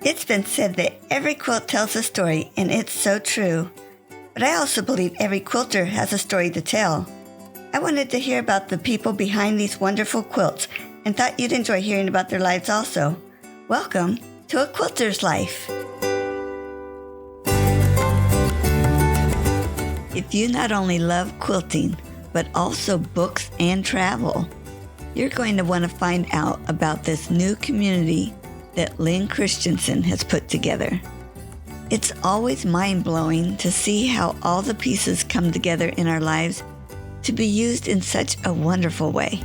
It's been said that every quilt tells a story, and it's so true. But I also believe every quilter has a story to tell. I wanted to hear about the people behind these wonderful quilts and thought you'd enjoy hearing about their lives also. Welcome to A Quilter's Life. If you not only love quilting, but also books and travel, you're going to want to find out about this new community that Lynn Christiansen has put together. It's always mind-blowing to see how all the pieces come together in our lives to be used in such a wonderful way.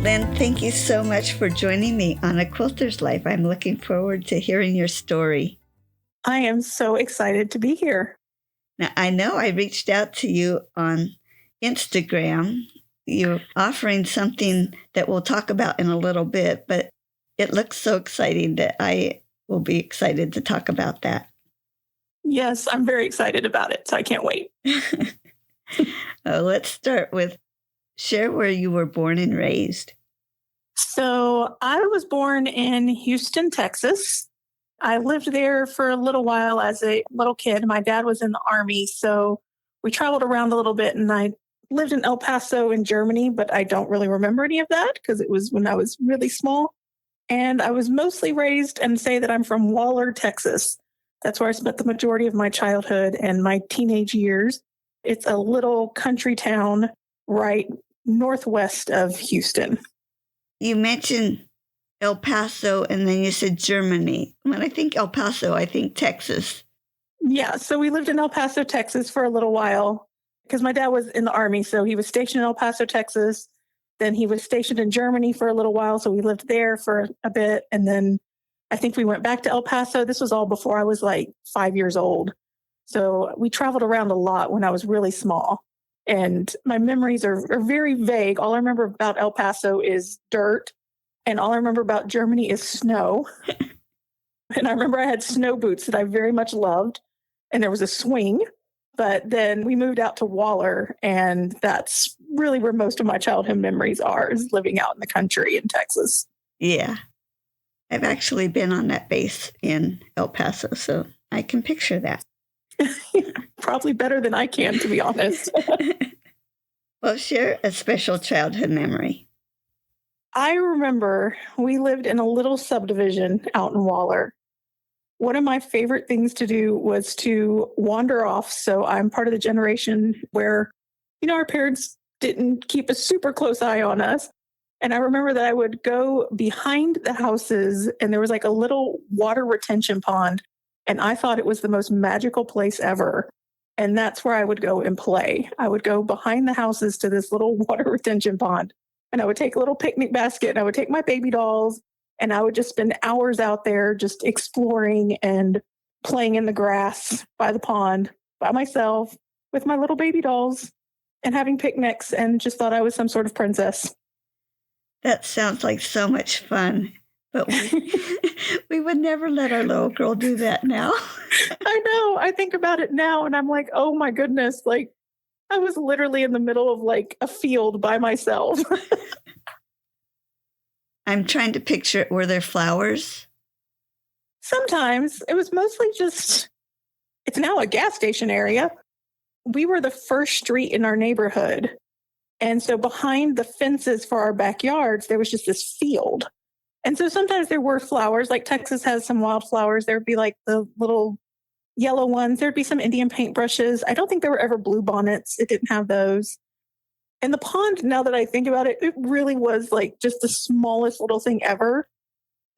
Lynn, thank you so much for joining me on A Quilter's Life. I'm looking forward to hearing your story. I am so excited to be here. Now, I know I reached out to you on Instagram. You're offering something that we'll talk about in a little bit, but it looks so exciting that I will be excited to talk about that. Yes, I'm very excited about it, so I can't wait. Let's start with share where you were born and raised. So I was born in Houston, Texas. I lived there for a little while as a little kid. My dad was in the Army, so we traveled around a little bit, and I lived in El Paso in Germany, but I don't really remember any of that because it was when I was really small. And I was mostly raised and say that I'm from Waller, Texas. That's where I spent the majority of my childhood and my teenage years. It's a little country town right northwest of Houston. You mentioned El Paso and then you said Germany. When I think El Paso, I think Texas. Yeah, so we lived in El Paso, Texas for a little while because my dad was in the Army. So he was stationed in El Paso, Texas. Then he was stationed in Germany for a little while. So we lived there for a bit. And then I think we went back to El Paso. This was all before I was like 5 years old. So we traveled around a lot when I was really small. And my memories are very vague. All I remember about El Paso is dirt. And all I remember about Germany is snow. And I remember I had snow boots that I very much loved. And there was a swing. But then we moved out to Waller, and that's really where most of my childhood memories are, is living out in the country in Texas. Yeah. I've actually been on that base in El Paso, so I can picture that. Probably better than I can, to be honest. Well, share a special childhood memory. I remember we lived in a little subdivision out in Waller. One of my favorite things to do was to wander off. So I'm part of the generation where, our parents didn't keep a super close eye on us. And I remember that I would go behind the houses and there was like a little water retention pond. And I thought it was the most magical place ever. And that's where I would go and play. I would go behind the houses to this little water retention pond. And I would take a little picnic basket and I would take my baby dolls. And I would just spend hours out there just exploring and playing in the grass by the pond by myself with my little baby dolls and having picnics, and just thought I was some sort of princess. That sounds like so much fun, but we would never let our little girl do that now. I know. I think about it now and I'm like, oh my goodness, like I was literally in the middle of like a field by myself. I'm trying to picture it. Were there flowers? Sometimes. It was mostly just, it's now a gas station area. We were the first street in our neighborhood. And so behind the fences for our backyards, there was just this field. And so sometimes there were flowers, like Texas has some wildflowers. There'd be like the little yellow ones. There'd be some Indian paintbrushes. I don't think there were ever bluebonnets. It didn't have those. And the pond, now that I think about it, it really was like just the smallest little thing ever.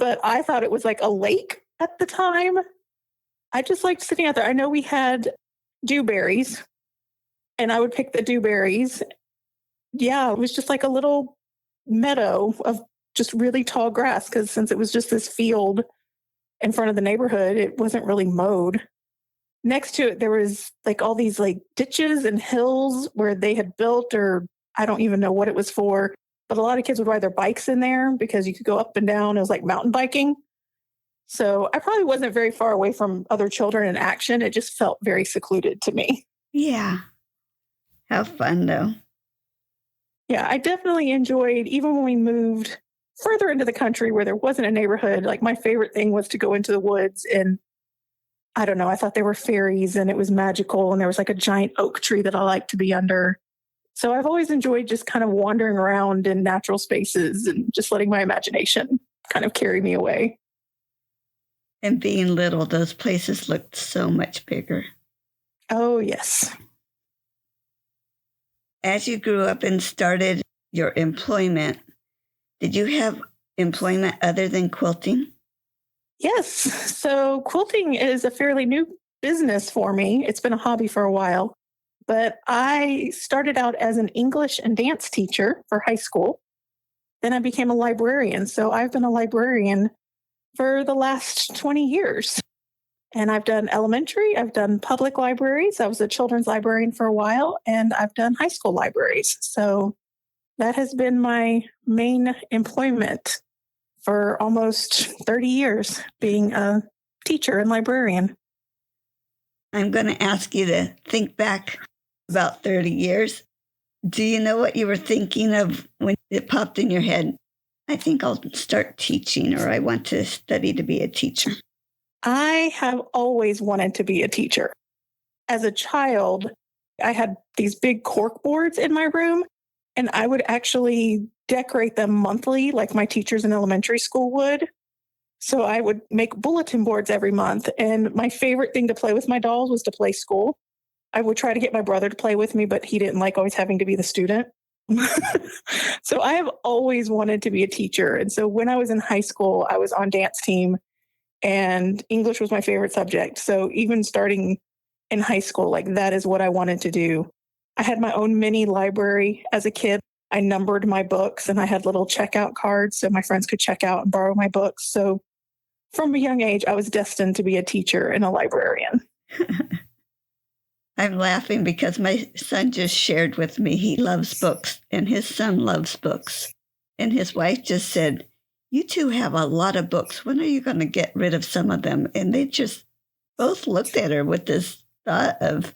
But I thought it was like a lake at the time. I just liked sitting out there. I know we had dewberries, and I would pick the dewberries. Yeah, it was just like a little meadow of just really tall grass, because since it was just this field in front of the neighborhood, it wasn't really mowed. Next to it, there was like all these like ditches and hills where they had built, or I don't even know what it was for, but a lot of kids would ride their bikes in there because you could go up and down. It was like mountain biking. So I probably wasn't very far away from other children in action. It just felt very secluded to me. Yeah. How fun, though. Yeah, I definitely enjoyed, even when we moved further into the country where there wasn't a neighborhood, like my favorite thing was to go into the woods and I don't know, I thought they were fairies and it was magical and there was like a giant oak tree that I liked to be under. So I've always enjoyed just kind of wandering around in natural spaces and just letting my imagination kind of carry me away. And being little, those places looked so much bigger. Oh, yes. As you grew up and started your employment, did you have employment other than quilting? Yes. So quilting is a fairly new business for me. It's been a hobby for a while, but I started out as an English and dance teacher for high school. Then I became a librarian. So I've been a librarian for the last 20 years. And I've done elementary, I've done public libraries. I was a children's librarian for a while, and I've done high school libraries. So that has been my main employment for almost 30 years, being a teacher and librarian. I'm going to ask you to think back about 30 years. Do you know what you were thinking of when it popped in your head? I think I'll start teaching, or I want to study to be a teacher. I have always wanted to be a teacher. As a child, I had these big cork boards in my room, and I would actually decorate them monthly like my teachers in elementary school would. So I would make bulletin boards every month. And my favorite thing to play with my dolls was to play school. I would try to get my brother to play with me, but he didn't like always having to be the student. So I have always wanted to be a teacher. And so when I was in high school, I was on dance team and English was my favorite subject. So even starting in high school, like that is what I wanted to do. I had my own mini library as a kid. I numbered my books and I had little checkout cards so my friends could check out and borrow my books. So from a young age, I was destined to be a teacher and a librarian. I'm laughing because my son just shared with me he loves books and his son loves books. And his wife just said, "You two have a lot of books. When are you going to get rid of some of them?" And they just both looked at her with this thought of,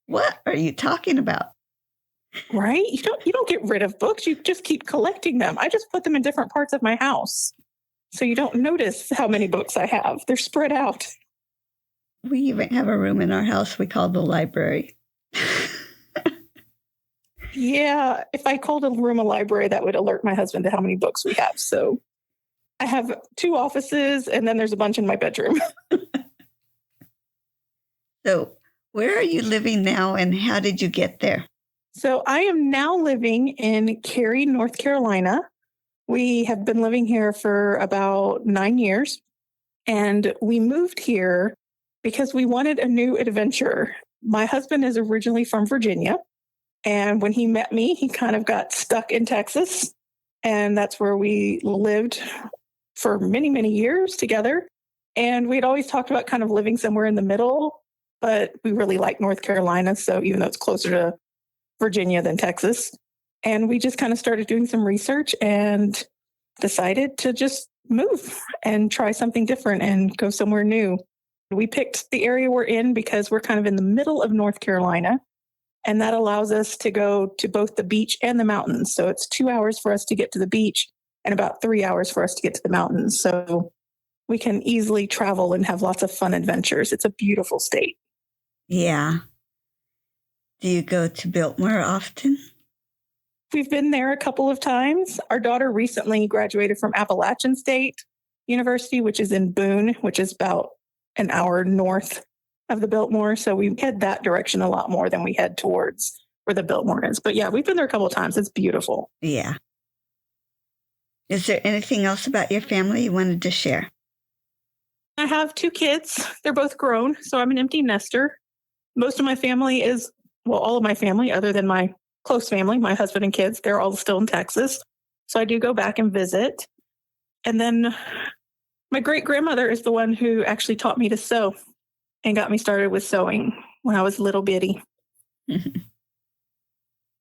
what are you talking about? Right? You don't get rid of books. You just keep collecting them. I just put them in different parts of my house. So you don't notice how many books I have. They're spread out. We even have a room in our house we call the library. Yeah, if I called a room a library, that would alert my husband to how many books we have. So I have 2 offices and then there's a bunch in my bedroom. So where are you living now and how did you get there? So I am now living in Cary, North Carolina. We have been living here for about 9 years. And we moved here because we wanted a new adventure. My husband is originally from Virginia. And when he met me, he kind of got stuck in Texas. And that's where we lived for many, many years together. And we'd always talked about kind of living somewhere in the middle, but we really like North Carolina. So even though it's closer to Virginia than Texas, and we just kind of started doing some research and decided to just move and try something different and go somewhere new. We picked the area we're in because we're kind of in the middle of North Carolina. And that allows us to go to both the beach and the mountains. So it's 2 hours for us to get to the beach and about 3 hours for us to get to the mountains. So we can easily travel and have lots of fun adventures. It's a beautiful state. Yeah. Do you go to Biltmore often? We've been there a couple of times. Our daughter recently graduated from Appalachian State University, which is in Boone, which is about an hour north of the Biltmore. So we head that direction a lot more than we head towards where the Biltmore is. But yeah, we've been there a couple of times. It's beautiful. Yeah. Is there anything else about your family you wanted to share? I have 2 kids. They're both grown. So I'm an empty nester. Most of my family is, well, all of my family, other than my close family, my husband and kids, they're all still in Texas. So I do go back and visit. And then my great grandmother is the one who actually taught me to sew and got me started with sewing when I was little bitty.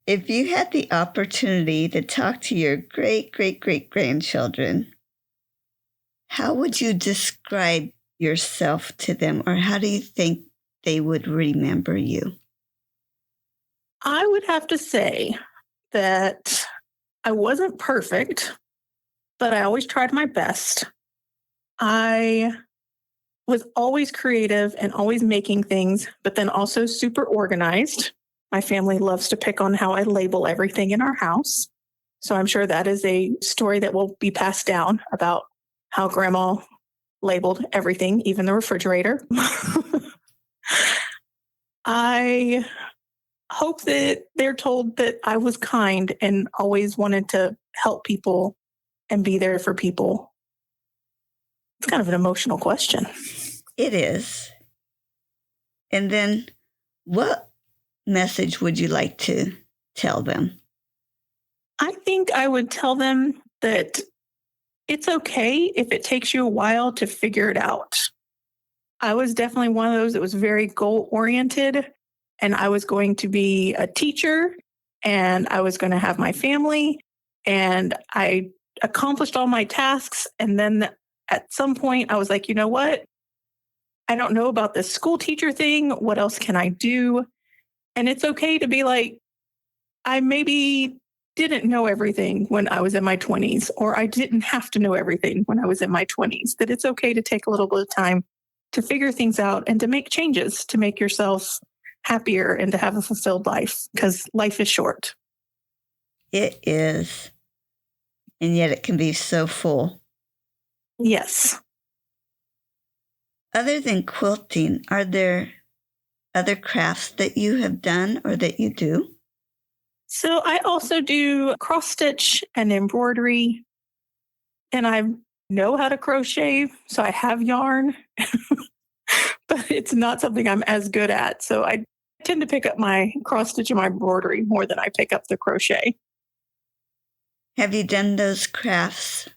If you had the opportunity to talk to your great-great-great-grandchildren, how would you describe yourself to them, or how do you think they would remember you? I would have to say that I wasn't perfect, but I always tried my best. I was always creative and always making things, but then also super organized. My family loves to pick on how I label everything in our house. So I'm sure that is a story that will be passed down about how grandma labeled everything, even the refrigerator. I hope that they're told that I was kind and always wanted to help people and be there for people. It's kind of an emotional question. It is. And then what message would you like to tell them? I think I would tell them that it's okay if it takes you a while to figure it out. I was definitely one of those that was very goal oriented, and I was going to be a teacher and I was going to have my family, and I accomplished all my tasks. And then at some point I was like, you know what? I don't know about this school teacher thing. What else can I do? And it's okay to be like, I maybe didn't know everything when I was in my 20s, or I didn't have to know everything when I was in my 20s, that it's okay to take a little bit of time to figure things out and to make changes to make yourself happier and to have a fulfilled life, because life is short. It is. And yet it can be so full. Yes. Other than quilting, are there other crafts that you have done or that you do? So I also do cross stitch and embroidery, and I know how to crochet. So I have yarn, but it's not something I'm as good at. So I tend to pick up my cross stitch and my embroidery more than I pick up the crochet. Have you done those crafts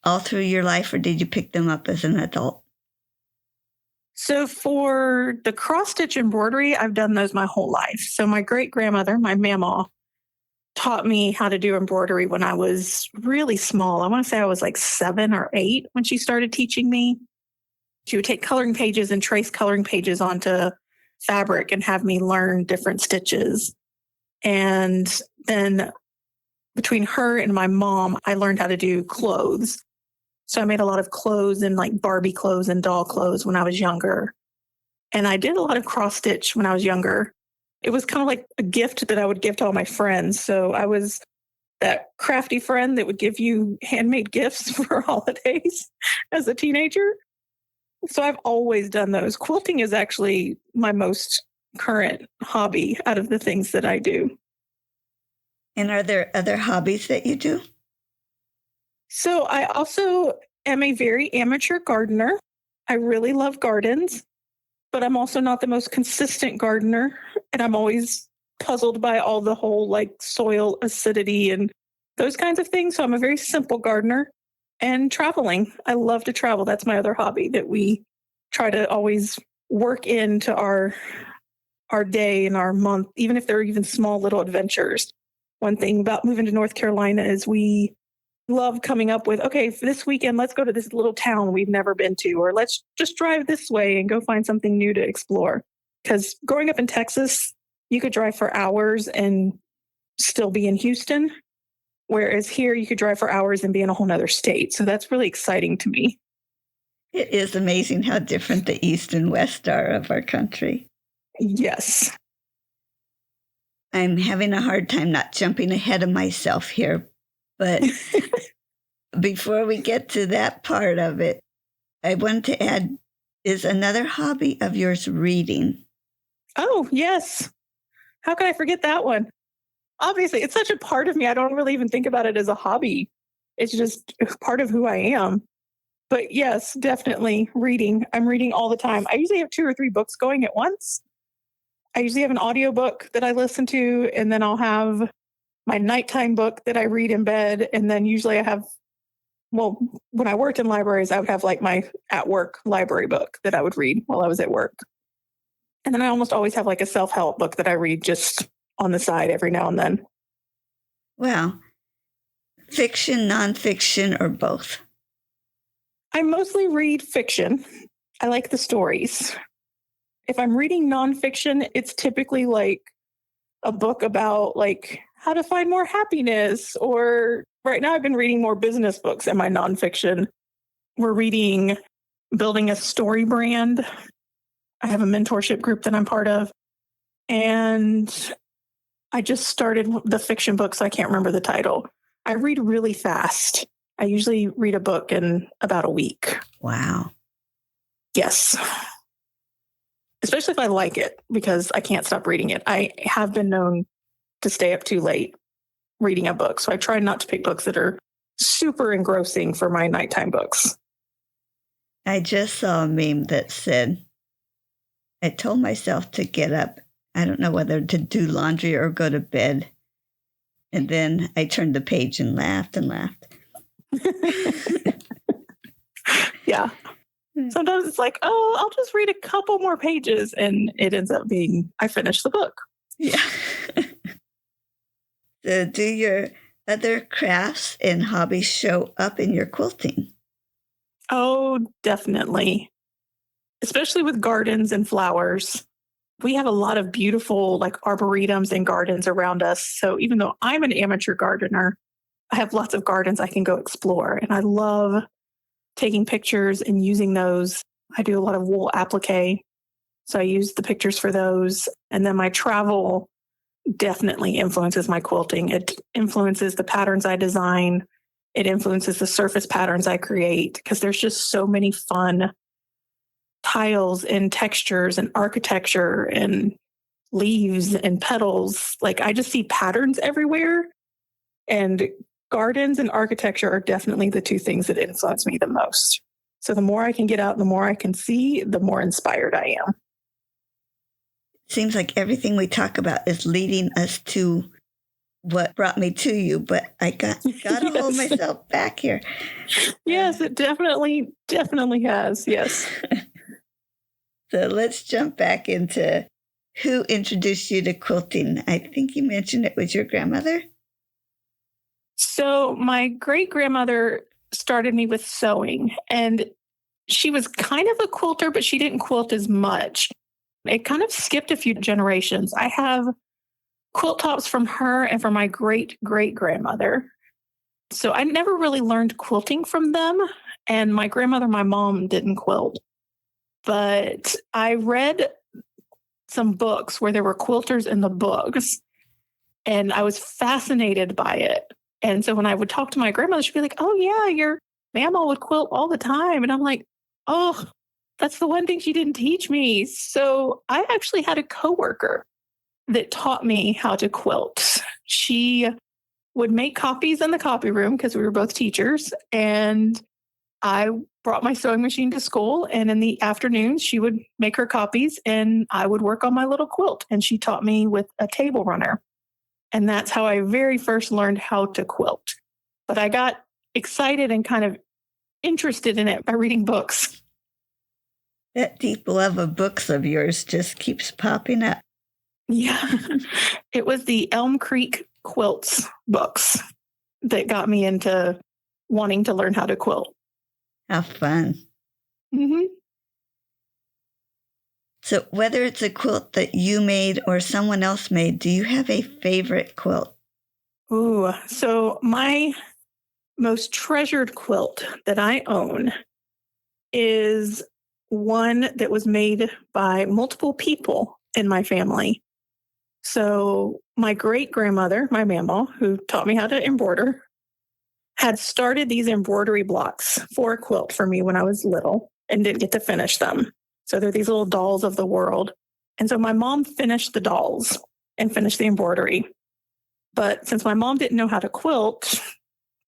all through your life, or did you pick them up as an adult? So for the cross stitch embroidery, I've done those my whole life. So my great grandmother, my mama, taught me how to do embroidery when I was really small. I want to say I was like 7 or 8 when she started teaching me. She would take coloring pages and trace coloring pages onto fabric and have me learn different stitches. And then between her and my mom, I learned how to do clothes. So I made a lot of clothes and like Barbie clothes and doll clothes when I was younger. And I did a lot of cross stitch when I was younger. It was kind of like a gift that I would give to all my friends. So I was that crafty friend that would give you handmade gifts for holidays as a teenager. So I've always done those. Quilting is actually my most current hobby out of the things that I do. And are there other hobbies that you do? So I also am a very amateur gardener. I really love gardens, but I'm also not the most consistent gardener. And I'm always puzzled by all the whole like soil acidity and those kinds of things. So I'm a very simple gardener. And traveling. I love to travel. That's my other hobby that we try to always work into our day and our month, even if they're even small little adventures. One thing about moving to North Carolina is we love coming up with, okay, for this weekend, let's go to this little town we've never been to, or let's just drive this way and go find something new to explore. Because growing up in Texas, you could drive for hours and still be in Houston. Whereas here you could drive for hours and be in a whole nother state. So that's really exciting to me. It is amazing how different the East and West are of our country. Yes. I'm having a hard time not jumping ahead of myself here. But before we get to that part of it, I want to add, is another hobby of yours reading? Oh, yes. How could I forget that one? Obviously, it's such a part of me. I don't really even think about it as a hobby. It's just part of who I am. But yes, definitely reading. I'm reading all the time. I usually have 2 or 3 books going at once. I usually have an audiobook that I listen to, and then I'll have my nighttime book that I read in bed. And then usually I have, well, when I worked in libraries, I would have like my at work library book that I would read while I was at work. And then I almost always have like a self-help book that I read just on the side every now and then. Well, fiction, nonfiction, or both? I mostly read fiction. I like the stories. If I'm reading nonfiction, it's typically like a book about like how to find more happiness or Right now, I've been reading more business books in my nonfiction. We're reading Building a Story Brand. I have a mentorship group that I'm part of. And I just started the fiction book, so I can't remember the title. I read really fast. I usually read a book in about a week. Wow. Yes. Especially if I like it, because I can't stop reading it. I have been known to stay up too late reading a book. So I try not to pick books that are super engrossing for my nighttime books. I just saw a meme that said, I told myself to get up. I don't know whether to do laundry or go to bed. And then I turned the page and laughed and laughed. Yeah. Sometimes it's like, oh, I'll just read a couple more pages. And it ends up being, I finished the book. Yeah. So do your other crafts and hobbies show up in your quilting? Oh, definitely. Especially with gardens and flowers. We have a lot of beautiful like arboretums and gardens around us. So even though I'm an amateur gardener, I have lots of gardens I can go explore. And I love taking pictures and using those. I do a lot of wool applique. So I use the pictures for those. And then my travel definitely influences my quilting. It influences the patterns I design. It influences the surface patterns I create because there's just so many fun tiles and textures and architecture and leaves and petals. Like I just see patterns everywhere. And gardens and architecture are definitely the two things that influence me the most. So the more I can get out, the more I can see, the more inspired I am. Seems like everything we talk about is leading us to what brought me to you, but I got to hold myself back here. Yes, it definitely has. Yes. So let's jump back into who introduced you to quilting. I think you mentioned it was your grandmother. So my great grandmother started me with sewing, and she was kind of a quilter, but she didn't quilt as much. It kind of skipped a few generations. I have quilt tops from her and from my great grandmother. So I never really learned quilting from them. And my grandmother, my mom, didn't quilt. But I read some books where there were quilters in the books, and I was fascinated by it. And so when I would talk to my grandmother, she'd be like, oh, yeah, your mama would quilt all the time. And I'm like, oh, that's the one thing she didn't teach me. So I actually had a coworker that taught me how to quilt. She would make copies in the copy room because we were both teachers. And I brought my sewing machine to school. And in the afternoons, she would make her copies and I would work on my little quilt. And she taught me with a table runner. And that's how I very first learned how to quilt. But I got excited and kind of interested in it by reading books. That deep love of books of yours just keeps popping up. Yeah. It was the Elm Creek Quilts books that got me into wanting to learn how to quilt. How fun. Mm-hmm. So whether it's a quilt that you made or someone else made, do you have a favorite quilt? Ooh, so my most treasured quilt that I own is one that was made by multiple people in my family. So my great grandmother, my mama, who taught me how to embroider, had started these embroidery blocks for a quilt for me when I was little and didn't get to finish them. So they're these little dolls of the world. And so my mom finished the dolls and finished the embroidery. But since my mom didn't know how to quilt,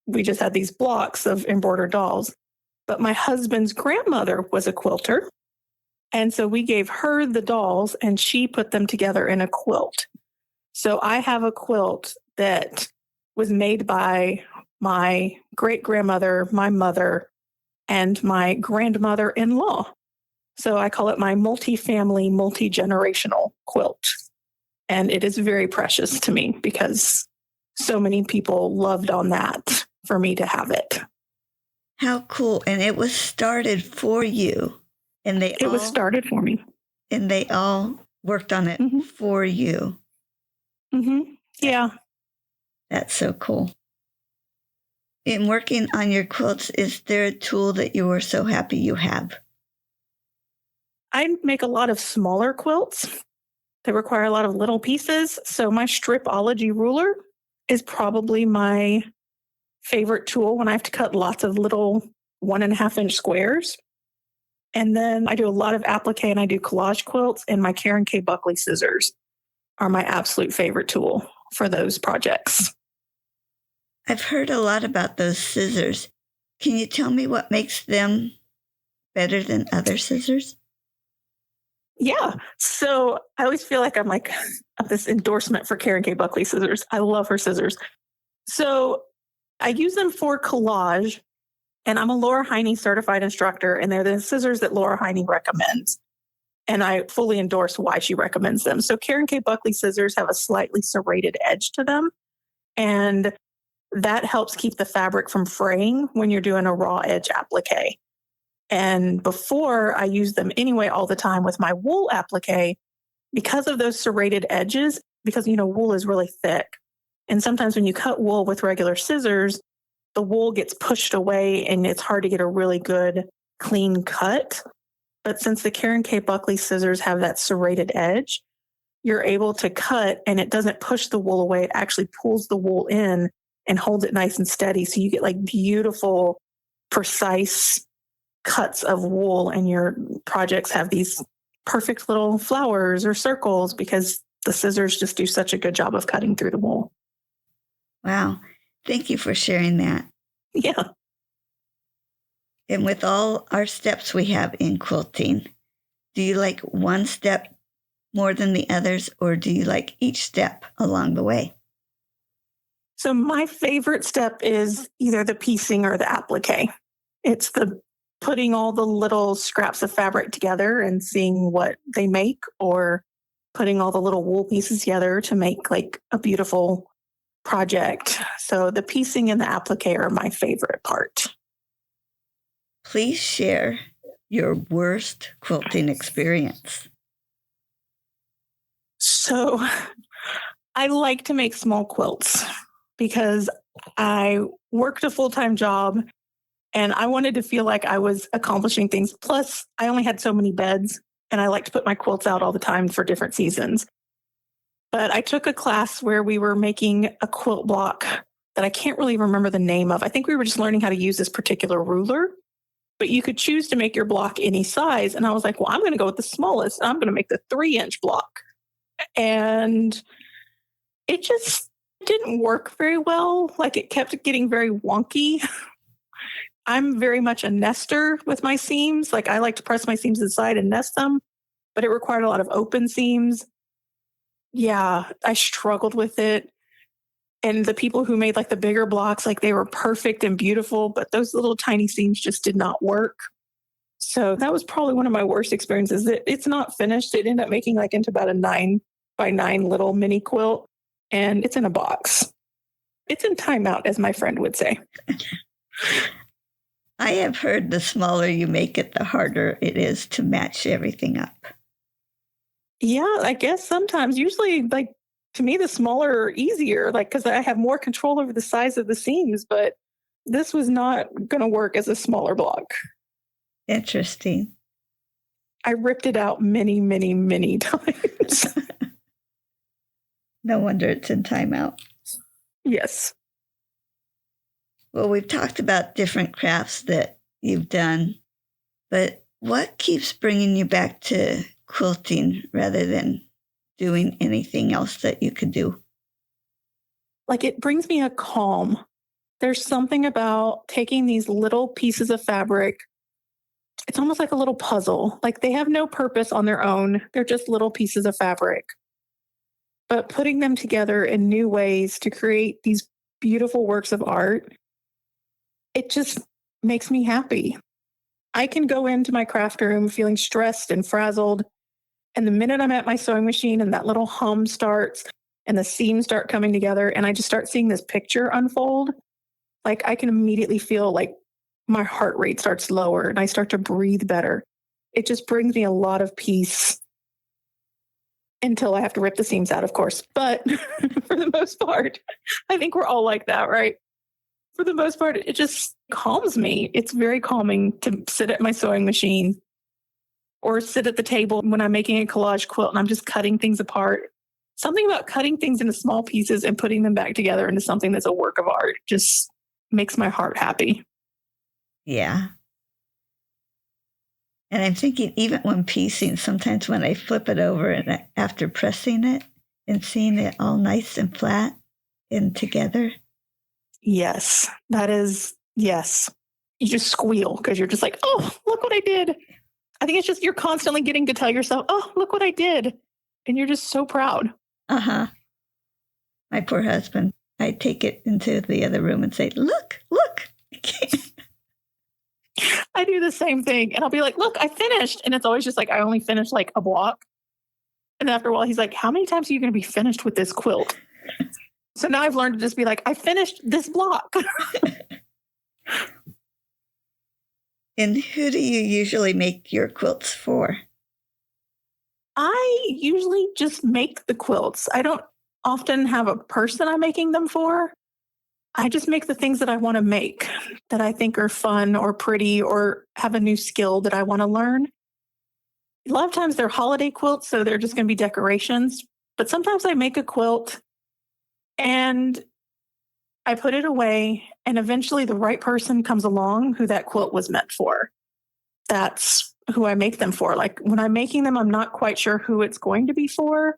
we just had these blocks of embroidered dolls. But my husband's grandmother was a quilter. And so we gave her the dolls and she put them together in a quilt. So I have a quilt that was made by my great grandmother, my mother, and my grandmother-in-law. So I call it my multi-family, multi-generational quilt. And it is very precious to me because so many people loved on that for me to have it. How cool. And it was started for you. And it was started for me. And they all worked on it for you. Mm-hmm. Yeah. That's so cool. In working on your quilts, is there a tool that you are so happy you have? I make a lot of smaller quilts that require a lot of little pieces. So my stripology ruler is probably my favorite tool when I have to cut lots of little 1.5-inch squares. And then I do a lot of applique and I do collage quilts, and my Karen K. Buckley scissors are my absolute favorite tool for those projects. I've heard a lot about those scissors. Can you tell me what makes them better than other scissors? Yeah. So I always feel like I'm like this endorsement for Karen K. Buckley scissors. I love her scissors. So I use them for collage, and I'm a Laura Heine certified instructor, and they're the scissors that Laura Heine recommends. And I fully endorse why she recommends them. So Karen K. Buckley scissors have a slightly serrated edge to them, and that helps keep the fabric from fraying when you're doing a raw edge applique. And before, I used them anyway all the time with my wool applique because of those serrated edges, because, wool is really thick. And sometimes when you cut wool with regular scissors, the wool gets pushed away and it's hard to get a really good, clean cut. But since the Karen K. Buckley scissors have that serrated edge, you're able to cut and it doesn't push the wool away. It actually pulls the wool in and holds it nice and steady. So you get like beautiful, precise cuts of wool, and your projects have these perfect little flowers or circles because the scissors just do such a good job of cutting through the wool. Wow. Thank you for sharing that. Yeah. And with all our steps we have in quilting, do you like one step more than the others, or do you like each step along the way? So my favorite step is either the piecing or the applique. It's the putting all the little scraps of fabric together and seeing what they make, or putting all the little wool pieces together to make like a beautiful project. So the piecing and the applique are my favorite part. Please share your worst quilting experience. So I like to make small quilts because I worked a full-time job and I wanted to feel like I was accomplishing things. Plus, I only had so many beds, and I like to put my quilts out all the time for different seasons. But I took a class where we were making a quilt block that I can't really remember the name of. I think we were just learning how to use this particular ruler, but you could choose to make your block any size. And I was like, well, I'm going to go with the smallest. I'm going to make the 3-inch block. And it just didn't work very well. Like, it kept getting very wonky. I'm very much a nester with my seams. Like, I like to press my seams to the side and nest them, but it required a lot of open seams. Yeah, I struggled with it. And the people who made like the bigger blocks, like, they were perfect and beautiful, but those little tiny seams just did not work. So that was probably one of my worst experiences. It's not finished. It ended up making like into about a 9x9 little mini quilt, and it's in a box. It's in timeout, as my friend would say. I have heard the smaller you make it, the harder it is to match everything up. Yeah, I guess sometimes. Usually, like, to me, the smaller, easier, like, because I have more control over the size of the seams, but this was not going to work as a smaller block. Interesting. I ripped it out many, many, many times. No wonder it's in timeout. Yes. Well, we've talked about different crafts that you've done, but what keeps bringing you back to quilting rather than doing anything else that you could do? Like, it brings me a calm. There's something about taking these little pieces of fabric. It's almost like a little puzzle. Like, they have no purpose on their own. They're just little pieces of fabric. But putting them together in new ways to create these beautiful works of art, it just makes me happy. I can go into my craft room feeling stressed and frazzled. And the minute I'm at my sewing machine and that little hum starts and the seams start coming together and I just start seeing this picture unfold, like, I can immediately feel like my heart rate starts lower and I start to breathe better. It just brings me a lot of peace, until I have to rip the seams out, of course. But for the most part, I think we're all like that, right? For the most part, it just calms me. It's very calming to sit at my sewing machine or sit at the table when I'm making a collage quilt and I'm just cutting things apart. Something about cutting things into small pieces and putting them back together into something that's a work of art just makes my heart happy. Yeah. And I'm thinking, even when piecing, sometimes when I flip it over and after pressing it and seeing it all nice and flat and together. Yes, that is, yes. You just squeal because you're just like, oh, look what I did. I think it's just you're constantly getting to tell yourself, oh, look what I did. And you're just so proud. Uh-huh. My poor husband, I take it into the other room and say, look. I do the same thing. And I'll be like, look, I finished. And it's always just like, I only finished like a block. And after a while, he's like, how many times are you going to be finished with this quilt? So now I've learned to just be like, I finished this block. And who do you usually make your quilts for? I usually just make the quilts. I don't often have a person I'm making them for. I just make the things that I want to make that I think are fun or pretty or have a new skill that I want to learn. A lot of times they're holiday quilts, so they're just going to be decorations. But sometimes I make a quilt and I put it away, and eventually the right person comes along who that quilt was meant for. That's who I make them for. Like when I'm making them, I'm not quite sure who it's going to be for,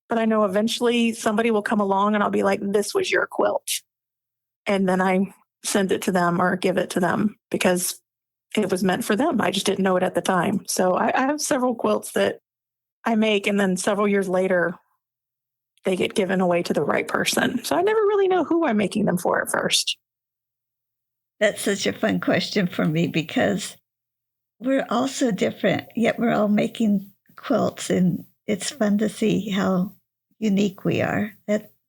but I know eventually somebody will come along and I'll be like, this was your quilt. And then I send it to them or give it to them because it was meant for them. I just didn't know it at the time. So I have several quilts that I make, and then several years later, they get given away to the right person. So I never really know who I'm making them for at first. That's such a fun question for me because we're all so different, yet we're all making quilts, and it's fun to see how unique we are.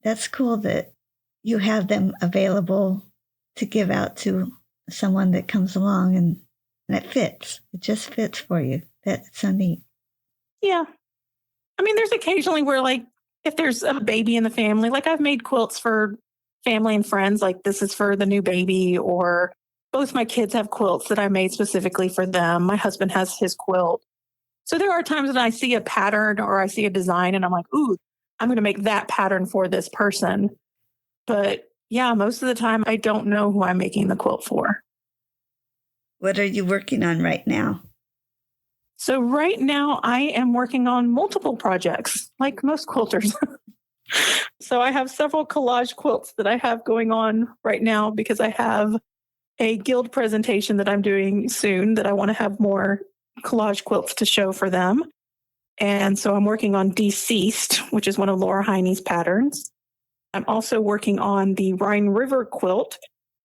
That's cool that you have them available to give out to someone that comes along, and it fits. It just fits for you. That's so neat. Yeah. I mean, there's occasionally where, like, if there's a baby in the family, like I've made quilts for family and friends, like this is for the new baby, or both my kids have quilts that I made specifically for them. My husband has his quilt. So there are times that I see a pattern or I see a design and I'm like, ooh, I'm going to make that pattern for this person. But yeah, most of the time I don't know who I'm making the quilt for. What are you working on right now? So right now I am working on multiple projects, like most quilters. So I have several collage quilts that I have going on right now because I have a guild presentation that I'm doing soon that I want to have more collage quilts to show for them. And so I'm working on Deceased, which is one of Laura Heine's patterns. I'm also working on the Rhine River quilt,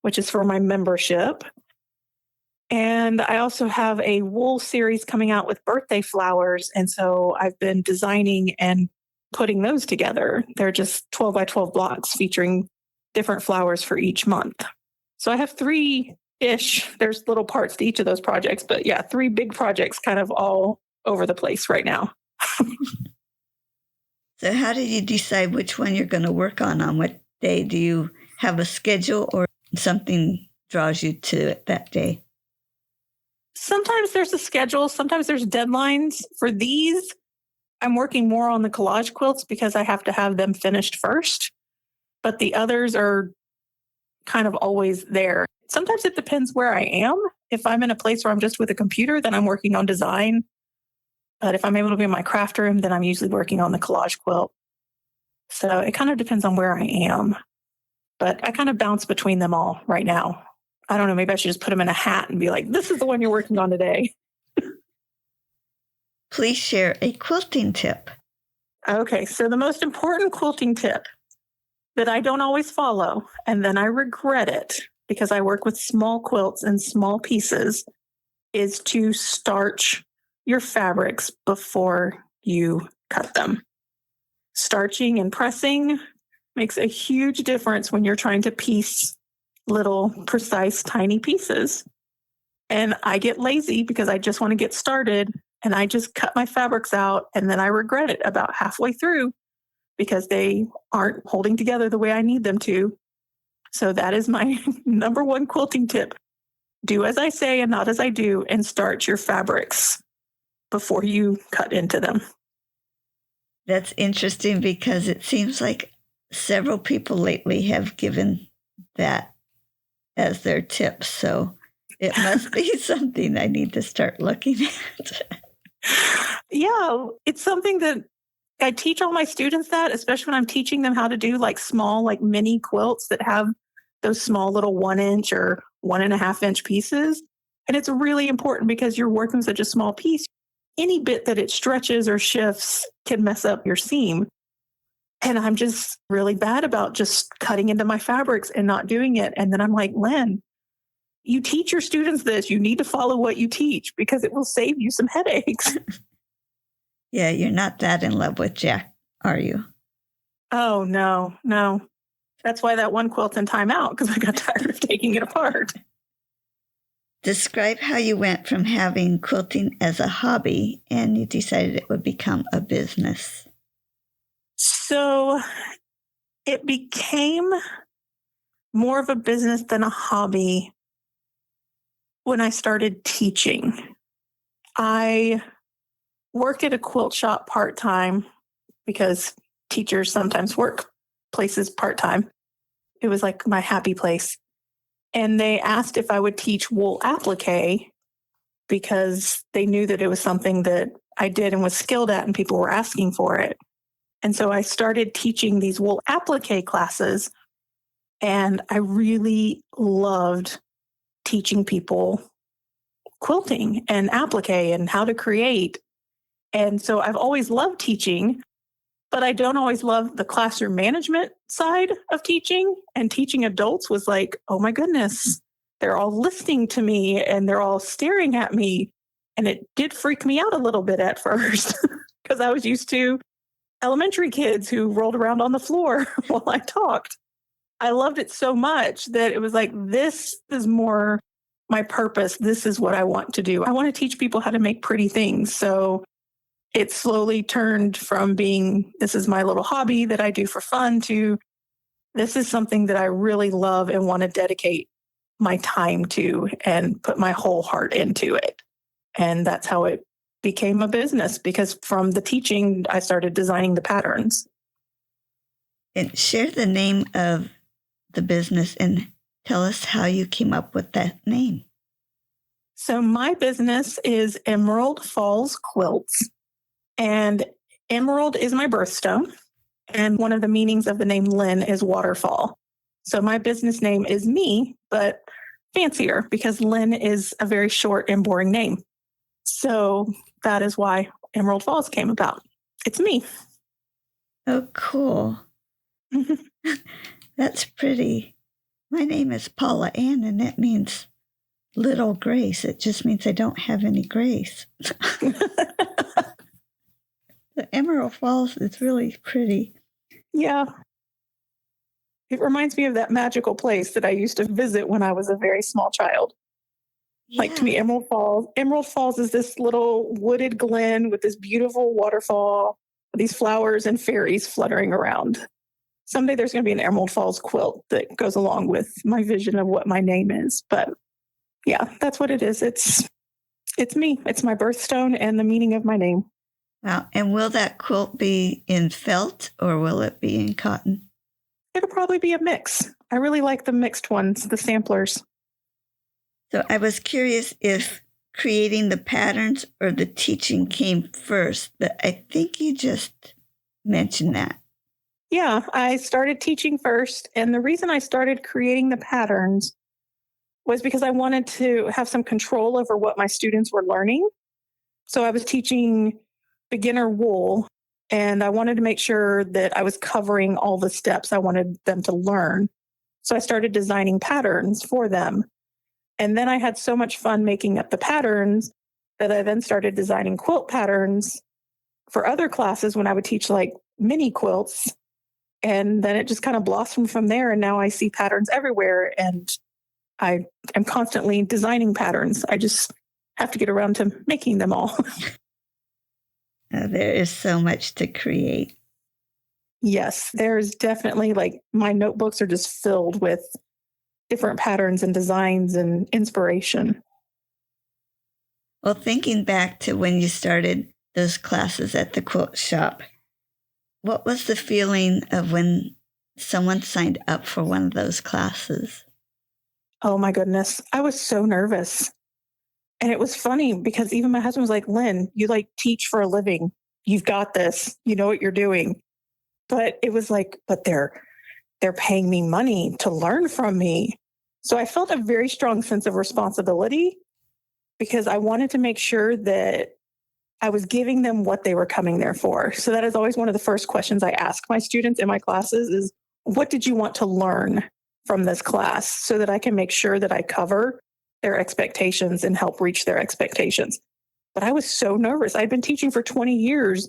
which is for my membership. And I also have a wool series coming out with birthday flowers. And so I've been designing and putting those together. They're just 12 by 12 blocks featuring different flowers for each month. So I have 3-ish. There's little parts to each of those projects, but yeah, 3 big projects kind of all over the place right now. So how did you decide which one you're going to work on what day? Do you have a schedule or something draws you to it that day? Sometimes there's a schedule. Sometimes there's deadlines. For these, I'm working more on the collage quilts because I have to have them finished first. But the others are kind of always there. Sometimes it depends where I am. If I'm in a place where I'm just with a computer, then I'm working on design. But if I'm able to be in my craft room, then I'm usually working on the collage quilt. So it kind of depends on where I am. But I kind of bounce between them all right now. I don't know, maybe I should just put them in a hat and be like, this is the one you're working on today. Please share a quilting tip. Okay, so the most important quilting tip that I don't always follow, and then I regret it because I work with small quilts and small pieces, is to starch your fabrics before you cut them. Starching and pressing makes a huge difference when you're trying to piece little precise tiny pieces. And I get lazy because I just want to get started and I just cut my fabrics out and then I regret it about halfway through because they aren't holding together the way I need them to. So that is my number one quilting tip. Do as I say and not as I do, and start your fabrics before you cut into them. That's interesting because it seems like several people lately have given that as their tips. So it must be something I need to start looking at. Yeah, it's something that I teach all my students that, especially when I'm teaching them how to do like small, like mini quilts that have those small little 1 inch or 1.5 inch pieces. And it's really important because you're working with such a small piece. Any bit that it stretches or shifts can mess up your seam. And I'm just really bad about just cutting into my fabrics and not doing it. And then I'm like, Lynn, you teach your students this. You need to follow what you teach because it will save you some headaches. Yeah, you're not that in love with Jack, are you? Oh, no. That's why that one quilt in timeout, because I got tired of taking it apart. Describe how you went from having quilting as a hobby and you decided it would become a business. So it became more of a business than a hobby when I started teaching. I worked at a quilt shop part-time because teachers sometimes work places part-time. It was like my happy place. And they asked if I would teach wool applique because they knew that it was something that I did and was skilled at and people were asking for it. And so I started teaching these wool applique classes, and I really loved teaching people quilting and applique and how to create. And so I've always loved teaching, but I don't always love the classroom management side of teaching. And teaching adults was like, oh my goodness, they're all listening to me and they're all staring at me. And it did freak me out a little bit at first because I was used to elementary kids who rolled around on the floor while I talked. I loved it so much that it was like, this is more my purpose. This is what I want to do. I want to teach people how to make pretty things. So it slowly turned from being, this is my little hobby that I do for fun, to this is something that I really love and want to dedicate my time to and put my whole heart into it. And that's how it became a business, because from the teaching, I started designing the patterns. And share the name of the business and tell us how you came up with that name. So my business is Emerald Falls Quilts. And emerald is my birthstone. And one of the meanings of the name Lynn is waterfall. So my business name is me, but fancier because Lynn is a very short and boring name. So that is why Emerald Falls came about. It's me. Oh, cool. That's pretty. My name is Paula Ann, and that means little grace. It just means I don't have any grace. The Emerald Falls is really pretty. Yeah. It reminds me of that magical place that I used to visit when I was a very small child. Yeah. Like, to me, Emerald Falls. Emerald Falls is this little wooded glen with this beautiful waterfall, these flowers and fairies fluttering around. Someday there's going to be an Emerald Falls quilt that goes along with my vision of what my name is. But yeah, that's what it is. It's me. It's my birthstone and the meaning of my name. Wow. And will that quilt be in felt or will it be in cotton? It'll probably be a mix. I really like the mixed ones, the samplers. So I was curious if creating the patterns or the teaching came first, but I think you just mentioned that. Yeah, I started teaching first. And the reason I started creating the patterns was because I wanted to have some control over what my students were learning. So I was teaching beginner wool, and I wanted to make sure that I was covering all the steps I wanted them to learn. So I started designing patterns for them. And then I had so much fun making up the patterns that I then started designing quilt patterns for other classes when I would teach like mini quilts. And then it just kind of blossomed from there. And now I see patterns everywhere, and I am constantly designing patterns. I just have to get around to making them all. There is so much to create. Yes, there's definitely like my notebooks are just filled with different patterns and designs and inspiration. Well, thinking back to when you started those classes at the quilt shop, what was the feeling of when someone signed up for one of those classes? Oh my goodness. I was so nervous. And it was funny because even my husband was like, Lynn, you like teach for a living. You've got this. You know what you're doing. But it was like, but they're paying me money to learn from me. So I felt a very strong sense of responsibility because I wanted to make sure that I was giving them what they were coming there for. So that is always one of the first questions I ask my students in my classes is, what did you want to learn from this class so that I can make sure that I cover their expectations and help reach their expectations? But I was so nervous. I'd been teaching for 20 years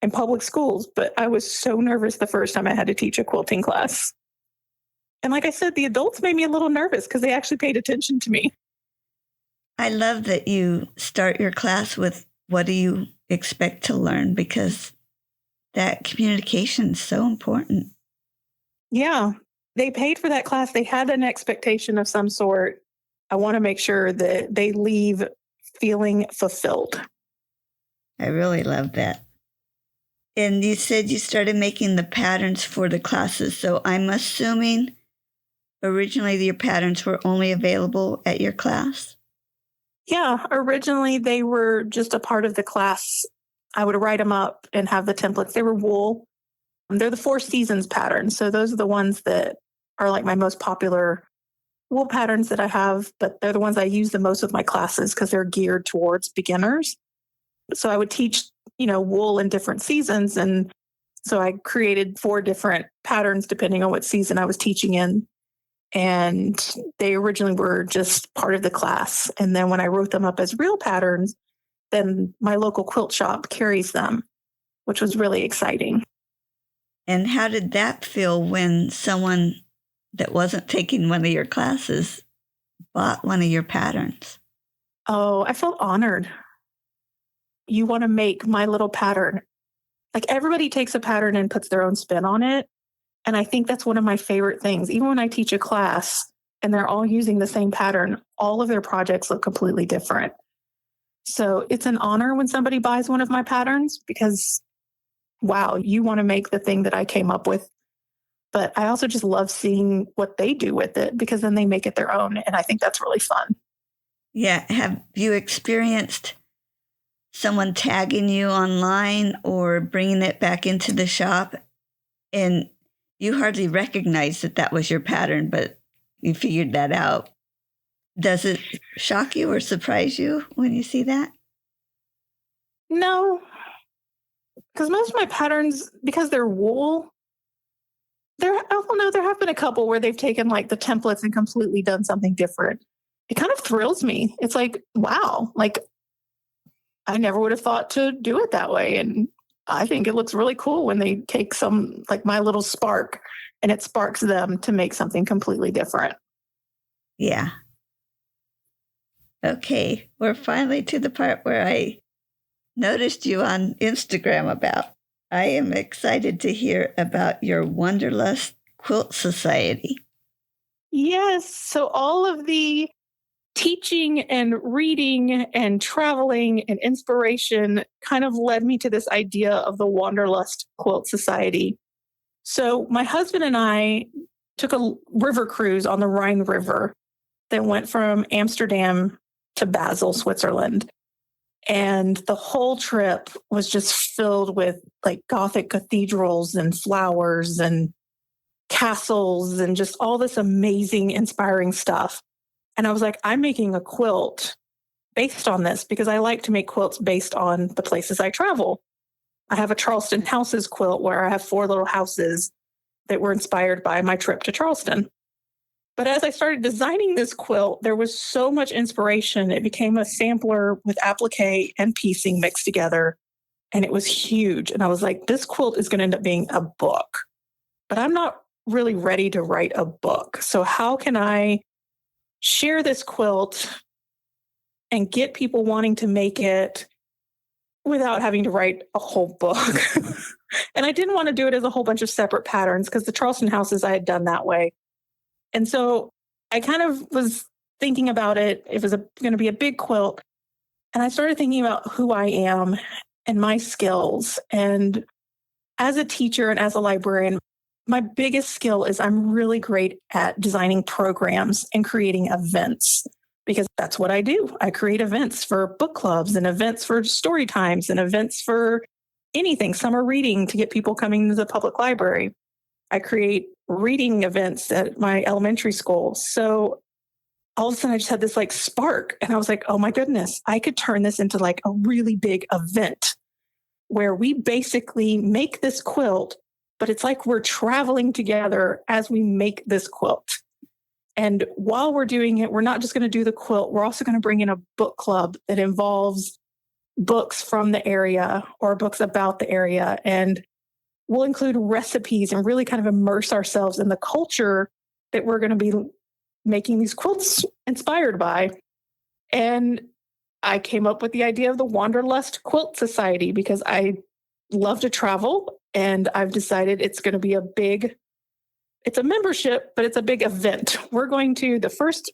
in public schools, but I was so nervous the first time I had to teach a quilting class. And like I said, the adults made me a little nervous because they actually paid attention to me. I love that you start your class with what do you expect to learn because that communication is so important. Yeah, they paid for that class. They had an expectation of some sort. I want to make sure that they leave feeling fulfilled. I really love that. And you said you started making the patterns for the classes. So I'm assuming originally your patterns were only available at your class? Yeah, originally they were just a part of the class. I would write them up and have the templates. They were wool. They're the 4 seasons patterns. So those are the ones that are like my most popular wool patterns that I have, but they're the ones I use the most with my classes because they're geared towards beginners. So I would teach, wool in different seasons. And so I created 4 different patterns depending on what season I was teaching in. And they originally were just part of the class. And then when I wrote them up as real patterns, then my local quilt shop carries them, which was really exciting. And how did that feel when someone that wasn't taking one of your classes bought one of your patterns? Oh, I felt honored. You want to make my little pattern. Like everybody takes a pattern and puts their own spin on it. And I think that's one of my favorite things. Even when I teach a class and they're all using the same pattern, all of their projects look completely different. So it's an honor when somebody buys one of my patterns because, wow, you want to make the thing that I came up with. But I also just love seeing what they do with it because then they make it their own. And I think that's really fun. Yeah. Have you experienced someone tagging you online or bringing it back into the shop and you hardly recognized that that was your pattern, but you figured that out? Does it shock you or surprise you when you see that? No, because most of my patterns, because they're wool, I don't know, there have been a couple where they've taken like the templates and completely done something different. It kind of thrills me. It's like, wow, like I never would have thought to do it that way. And I think it looks really cool when they take some, like my little spark, and it sparks them to make something completely different. Yeah. Okay. We're finally to the part where I noticed you on Instagram about. I am excited to hear about your Wanderlust Quilt Society. Yes. So all of the teaching and reading and traveling and inspiration kind of led me to this idea of the Wanderlust Quilt Society. So my husband and I took a river cruise on the Rhine River that went from Amsterdam to Basel, Switzerland. And the whole trip was just filled with like Gothic cathedrals and flowers and castles and just all this amazing, inspiring stuff. And I was like, I'm making a quilt based on this because I like to make quilts based on the places I travel. I have a Charleston houses quilt where I have 4 little houses that were inspired by my trip to Charleston. But as I started designing this quilt, there was so much inspiration. It became a sampler with applique and piecing mixed together. And it was huge. And I was like, this quilt is going to end up being a book. But I'm not really ready to write a book. So how can I share this quilt and get people wanting to make it without having to write a whole book. And I didn't want to do it as a whole bunch of separate patterns because the Charleston houses I had done that way. And so I kind of was thinking about it. It was going to be a big quilt. And I started thinking about who I am and my skills. And as a teacher and as a librarian, my biggest skill is I'm really great at designing programs and creating events because that's what I do. I create events for book clubs and events for story times and events for anything, summer reading to get people coming to the public library. I create reading events at my elementary school. So all of a sudden I just had this like spark and I was like, oh my goodness, I could turn this into like a really big event where we basically make this quilt, but it's like we're traveling together as we make this quilt. And while we're doing it, we're not just going to do the quilt. We're also going to bring in a book club that involves books from the area or books about the area. And we'll include recipes and really kind of immerse ourselves in the culture that we're going to be making these quilts inspired by. And I came up with the idea of the Wanderlust Quilt Society because I love to travel and I've decided it's going to be it's a membership, but it's a big event. The first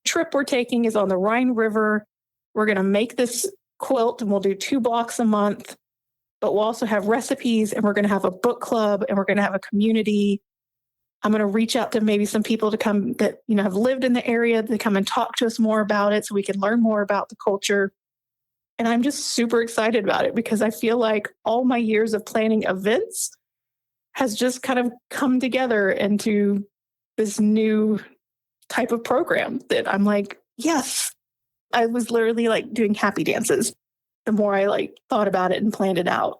trip we're taking is on the Rhine River. We're going to make this quilt and we'll do 2 blocks a month, but we'll also have recipes and we're going to have a book club and we're going to have a community. I'm going to reach out to maybe some people to come that, have lived in the area to come and talk to us more about it so we can learn more about the culture. And I'm just super excited about it because I feel like all my years of planning events has just kind of come together into this new type of program that I'm like, yes, I was literally like doing happy dances the more I like thought about it and planned it out.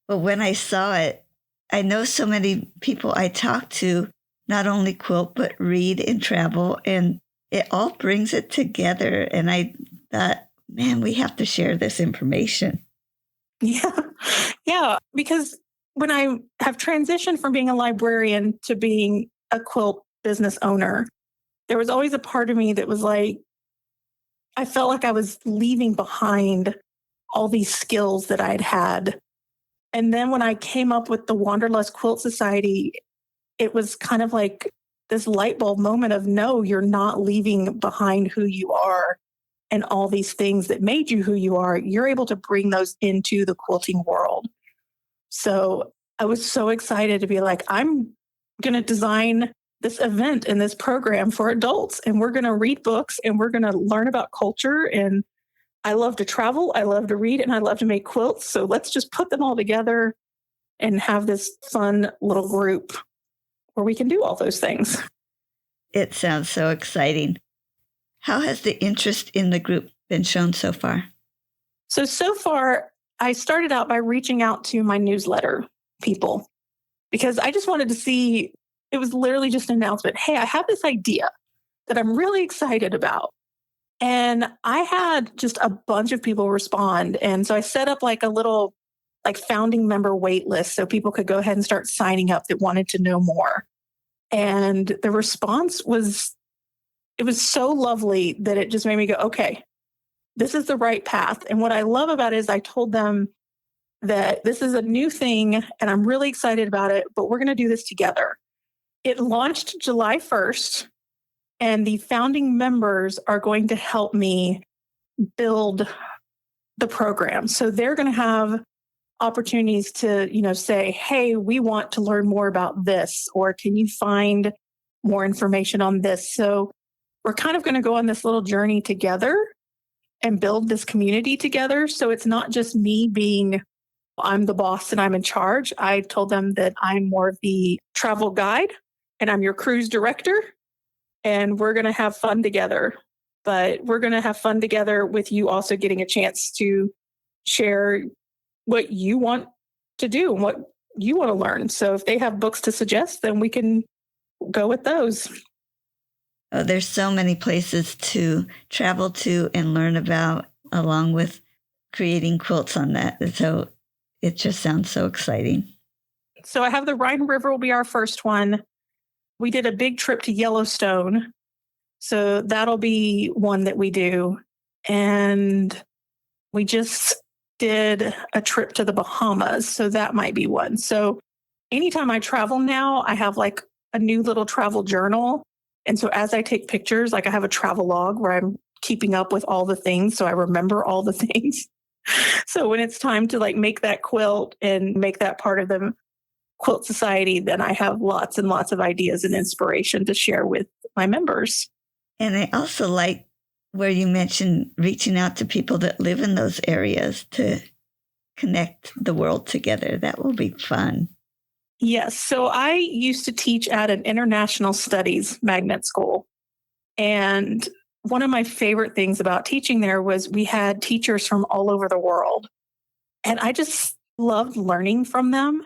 Well, when I saw it, I know so many people I talk to not only quilt, but read and travel, and it all brings it together. And I thought, man, we have to share this information. Yeah, because when I have transitioned from being a librarian to being a quilt business owner, there was always a part of me that was like, I felt like I was leaving behind all these skills that I'd had. And then when I came up with the Wanderlust Quilt Society, it was kind of like this light bulb moment of, no, you're not leaving behind who you are and all these things that made you who you are. You're able to bring those into the quilting world. So I was so excited to be like, I'm going to design this event and this program for adults, and we're going to read books and we're going to learn about culture. And I love to travel, I love to read, and I love to make quilts. So let's just put them all together and have this fun little group where we can do all those things. It sounds so exciting. How has the interest in the group been shown so far? So far, I started out by reaching out to my newsletter people because I just wanted to see, it was literally just an announcement. Hey, I have this idea that I'm really excited about. And I had just a bunch of people respond. And so I set up like a little founding member wait list so people could go ahead and start signing up that wanted to know more. And the response was so lovely that it just made me go, okay, this is the right path. And what I love about it is I told them that this is a new thing and I'm really excited about it, but we're going to do this together. It launched July 1st, and the founding members are going to help me build the program. So they're going to have opportunities to, say, hey, we want to learn more about this, or can you find more information on this? So we're kind of going to go on this little journey together and build this community together. So it's not just me being, I'm the boss and I'm in charge. I told them that I'm more of the travel guide and I'm your cruise director, and we're going to have fun together. But we're going to have fun together with you also getting a chance to share what you want to do and what you want to learn. So if they have books to suggest, then we can go with those. Oh, there's so many places to travel to and learn about, along with creating quilts on that. So it just sounds so exciting. So I have the Rhine River will be our first one. We did a big trip to Yellowstone. So that'll be one that we do. And we just did a trip to the Bahamas. So that might be one. So anytime I travel now, I have like a new little travel journal. And so as I take pictures, like I have a travel log where I'm keeping up with all the things. So I remember all the things. So when it's time to like make that quilt and make that part of the quilt society, then I have lots and lots of ideas and inspiration to share with my members. And I also like where you mentioned reaching out to people that live in those areas to connect the world together. That will be fun. Yes. So I used to teach at an international studies magnet school. And one of my favorite things about teaching there was we had teachers from all over the world. And I just loved learning from them.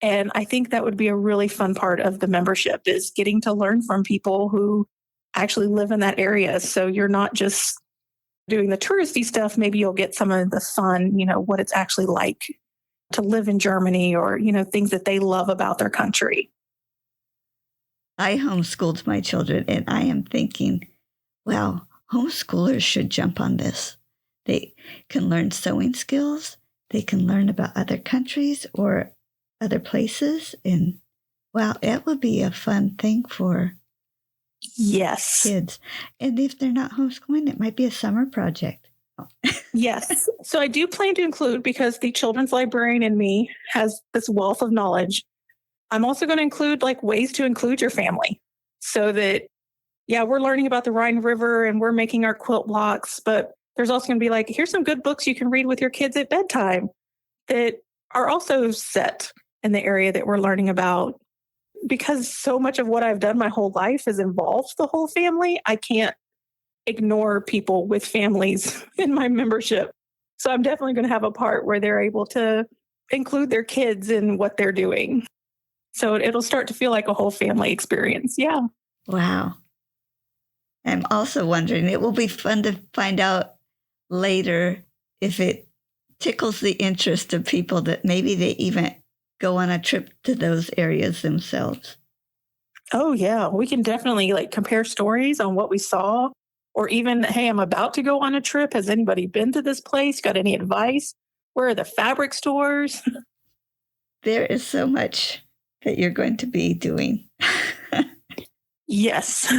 And I think that would be a really fun part of the membership is getting to learn from people who actually live in that area. So you're not just doing the touristy stuff. Maybe you'll get some of the fun, what it's actually like to live in Germany or, things that they love about their country. I homeschooled my children and I am thinking, wow, homeschoolers should jump on this. They can learn sewing skills. They can learn about other countries or other places. And wow, that would be a fun thing for kids. And if they're not homeschooling, it might be a summer project. Yes. So I do plan to include, because the children's librarian in me has this wealth of knowledge, I'm also going to include like ways to include your family so that, we're learning about the Rhine River and we're making our quilt blocks, but there's also going to be like, here's some good books you can read with your kids at bedtime that are also set in the area that we're learning about. Because so much of what I've done my whole life has involved the whole family, I can't ignore people with families in my membership. So I'm definitely going to have a part where they're able to include their kids in what they're doing. So it'll start to feel like a whole family experience. Yeah. Wow. I'm also wondering, it will be fun to find out later if it tickles the interest of people that maybe they even go on a trip to those areas themselves. Oh, yeah. We can definitely like compare stories on what we saw, or even, hey, I'm about to go on a trip. Has anybody been to this place? Got any advice? Where are the fabric stores? There is so much that you're going to be doing. Yes.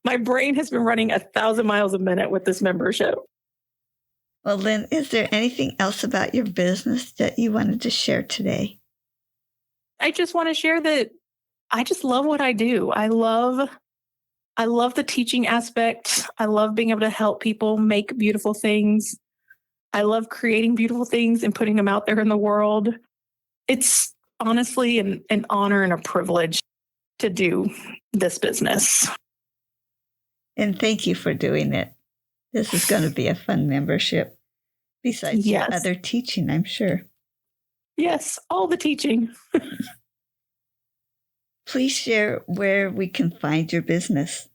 My brain has been running 1,000 miles a minute with this membership. Well, Lynn, is there anything else about your business that you wanted to share today? I just want to share that I just love what I do. I love the teaching aspect. I love being able to help people make beautiful things. I love creating beautiful things and putting them out there in the world. It's honestly an honor and a privilege to do this business. And thank you for doing it. This is going to be a fun membership. Besides your other teaching, I'm sure. Yes, all the teaching. Please share where we can find your business.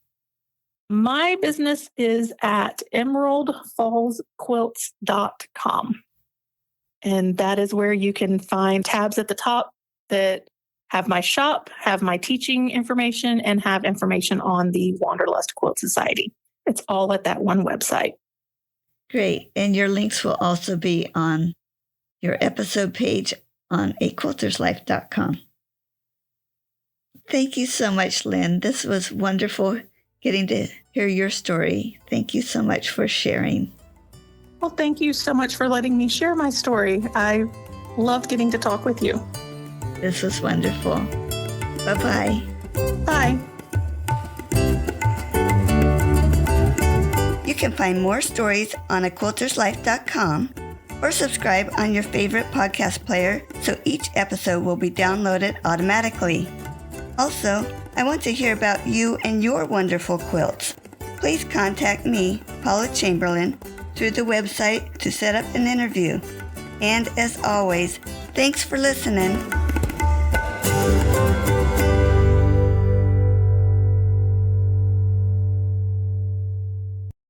My business is at emeraldfallsquilts.com. And that is where you can find tabs at the top that have my shop, have my teaching information, and have information on the Wanderlust Quilt Society. It's all at that one website. Great. And your links will also be on your episode page on aquilterslife.com. Thank you so much, Lynn. This was wonderful getting to hear your story. Thank you so much for sharing. Well, thank you so much for letting me share my story. I loved getting to talk with you. This was wonderful. Bye-bye. Bye. You can find more stories on aquilterslife.com or subscribe on your favorite podcast player so each episode will be downloaded automatically. Also, I want to hear about you and your wonderful quilts. Please contact me, Paula Chamberlain, through the website to set up an interview. And as always, thanks for listening.